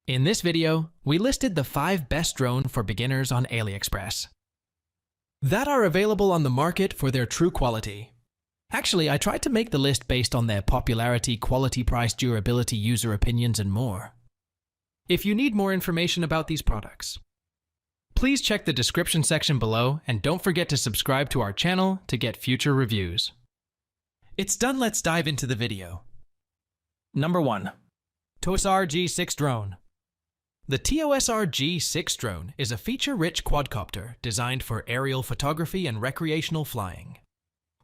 In this video, we listed the 5 best drone for beginners on AliExpress that are available on the market for their true quality. Actually, I tried to make the list based on their popularity, quality, price, durability, user opinions, and more. If you need more information about these products, please check the description section below and don't forget to subscribe to our channel to get future reviews. It's done, let's dive into the video. Number 1. TOSR G6 Drone. The TOSR G6 Drone is a feature-rich quadcopter designed for aerial photography and recreational flying.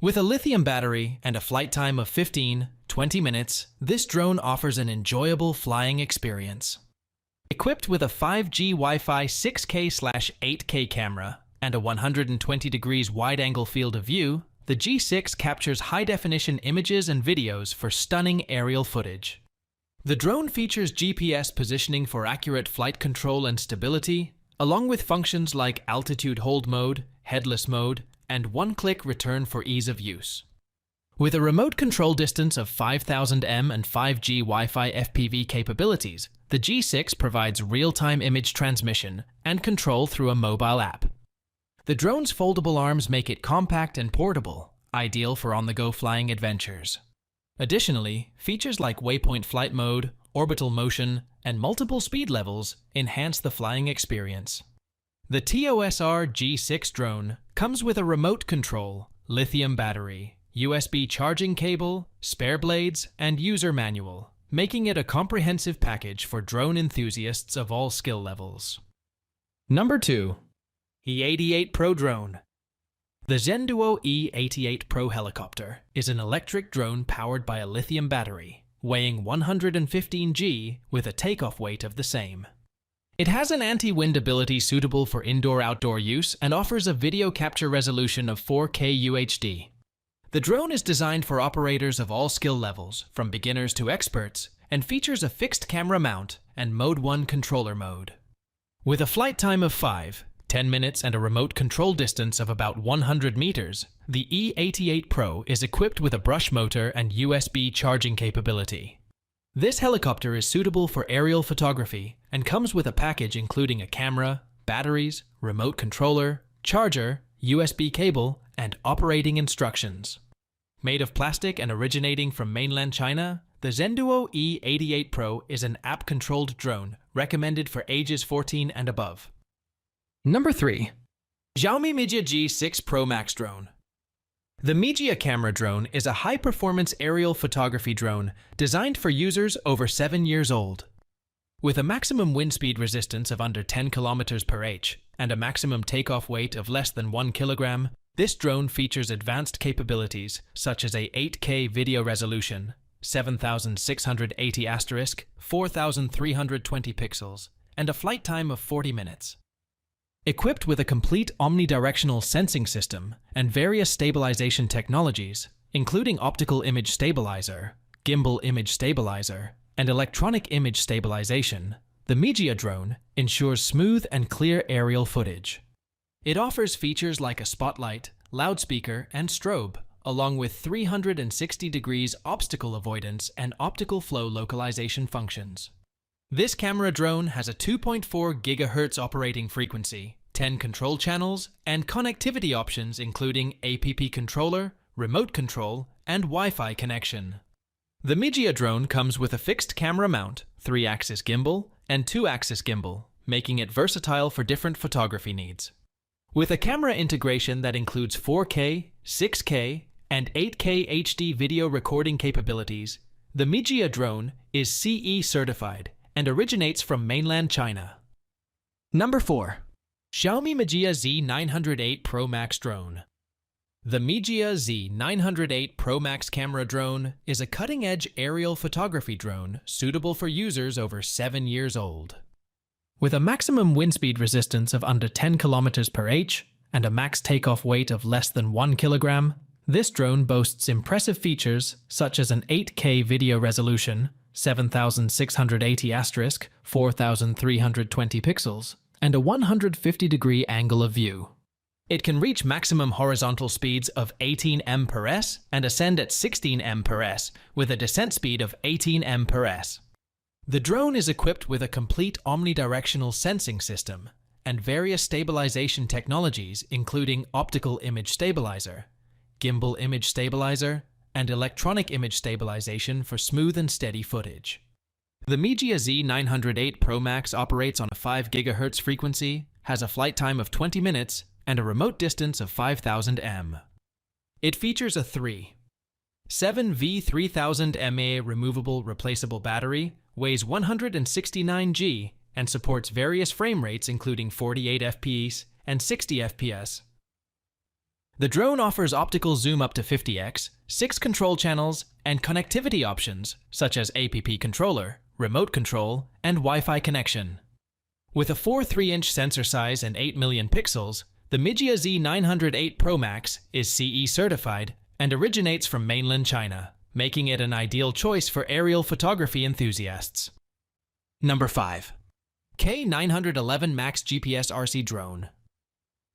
With a lithium battery and a flight time of 15-20 minutes, this drone offers an enjoyable flying experience. Equipped with a 5G Wi-Fi 6K/8K camera and a 120 degrees wide-angle field of view, the G6 captures high-definition images and videos for stunning aerial footage. The drone features GPS positioning for accurate flight control and stability, along with functions like altitude hold mode, headless mode, and one-click return for ease of use. With a remote control distance of 5000 m and 5G Wi-Fi FPV capabilities, the G6 provides real-time image transmission and control through a mobile app. The drone's foldable arms make it compact and portable, ideal for on-the-go flying adventures. Additionally, features like waypoint flight mode, orbital motion, and multiple speed levels enhance the flying experience. The TOSR G6 drone comes with a remote control, lithium battery, USB charging cable, spare blades, and user manual, making it a comprehensive package for drone enthusiasts of all skill levels. Number 2. E88 Pro Drone. The Zenduo E88 Pro helicopter is an electric drone powered by a lithium battery, weighing 115 g with a takeoff weight of the same. It has an anti-wind ability suitable for indoor-outdoor use and offers a video capture resolution of 4K UHD. The drone is designed for operators of all skill levels, from beginners to experts, and features a fixed camera mount and Mode 1 controller mode. With a flight time of 5-10 minutes and a remote control distance of about 100 meters, the E88 Pro is equipped with a brush motor and USB charging capability. This helicopter is suitable for aerial photography and comes with a package including a camera, batteries, remote controller, charger, USB cable, and operating instructions. Made of plastic and originating from mainland China, the Zenduo E88 Pro is an app-controlled drone recommended for ages 14 and above. Number 3. Xiaomi Mijia G6 Pro Max Drone. The Mijia camera drone is a high-performance aerial photography drone designed for users over 7 years old. With a maximum wind speed resistance of under 10 km/h and a maximum takeoff weight of less than 1 kilogram, this drone features advanced capabilities such as a 8K video resolution, 7680*4320 pixels, and a flight time of 40 minutes. Equipped with a complete omnidirectional sensing system and various stabilization technologies, including optical image stabilizer, gimbal image stabilizer, and electronic image stabilization, the Mijia drone ensures smooth and clear aerial footage. It offers features like a spotlight, loudspeaker, and strobe, along with 360 degrees obstacle avoidance and optical flow localization functions. This camera drone has a 2.4 GHz operating frequency, 10 control channels, and connectivity options including app controller, remote control, and Wi-Fi connection. The Mijia drone comes with a fixed camera mount, 3-axis gimbal, and 2-axis gimbal, making it versatile for different photography needs. With a camera integration that includes 4K, 6K, and 8K HD video recording capabilities, the Mijia drone is CE certified and originates from mainland China. Number 4. Xiaomi Mijia Z908 Pro Max Drone. The Mijia Z908 Pro Max camera drone is a cutting-edge aerial photography drone suitable for users over 7 years old. With a maximum wind speed resistance of under 10 km/h and a max takeoff weight of less than 1 kilogram, this drone boasts impressive features such as an 8K video resolution, 7680*4320 pixels, and a 150-degree angle of view. It can reach maximum horizontal speeds of 18 mph and ascend at 16 mph with a descent speed of 18 mph. The drone is equipped with a complete omnidirectional sensing system and various stabilization technologies including optical image stabilizer, gimbal image stabilizer, and electronic image stabilization for smooth and steady footage. The Mijia Z908 Pro Max operates on a 5 GHz frequency, has a flight time of 20 minutes, and a remote distance of 5,000 m. It features a 7V3000 mAh removable replaceable battery, weighs 169 g, and supports various frame rates including 48 fps and 60 fps. The drone offers optical zoom up to 50x, 6 control channels, and connectivity options such as APP controller, remote control, and Wi-Fi connection. With a 4.3-inch sensor size and 8 million pixels, the Mijia Z908 Pro Max is CE certified and originates from mainland China, making it an ideal choice for aerial photography enthusiasts. Number 5. K911 Max GPS RC Drone.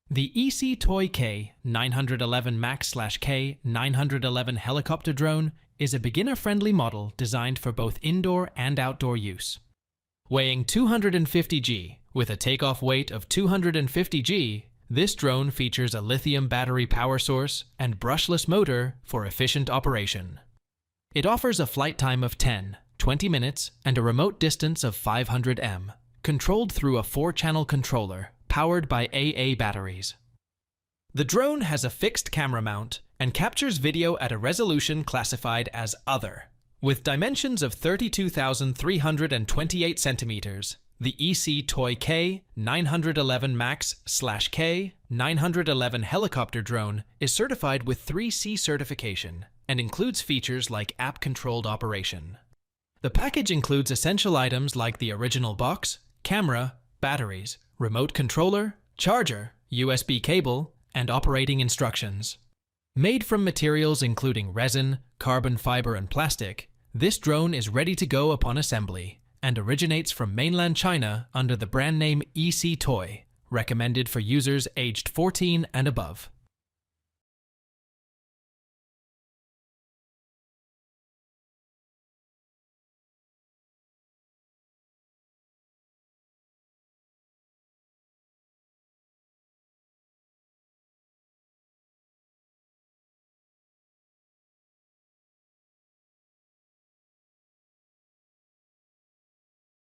The EC K911 Max/K911 helicopter drone is a beginner-friendly model designed for both indoor and outdoor use. Weighing 250 g, with a takeoff weight of 250 g, this drone features a lithium battery power source and brushless motor for efficient operation. It offers a flight time of 20 minutes and a remote distance of 500 m, controlled through a 4-channel controller powered by AA batteries. The drone has a fixed camera mount and captures video at a resolution classified as Other. With dimensions of 32,328 centimeters, the EC K911 Max/K911 helicopter drone is certified with 3C certification and includes features like app-controlled operation. The package includes essential items like the original box, camera, batteries, remote controller, charger, USB cable, and operating instructions. Made from materials including resin, carbon fiber, and plastic, this drone is ready to go upon assembly and originates from mainland China under the brand name EC Toy, recommended for users aged 14 and above.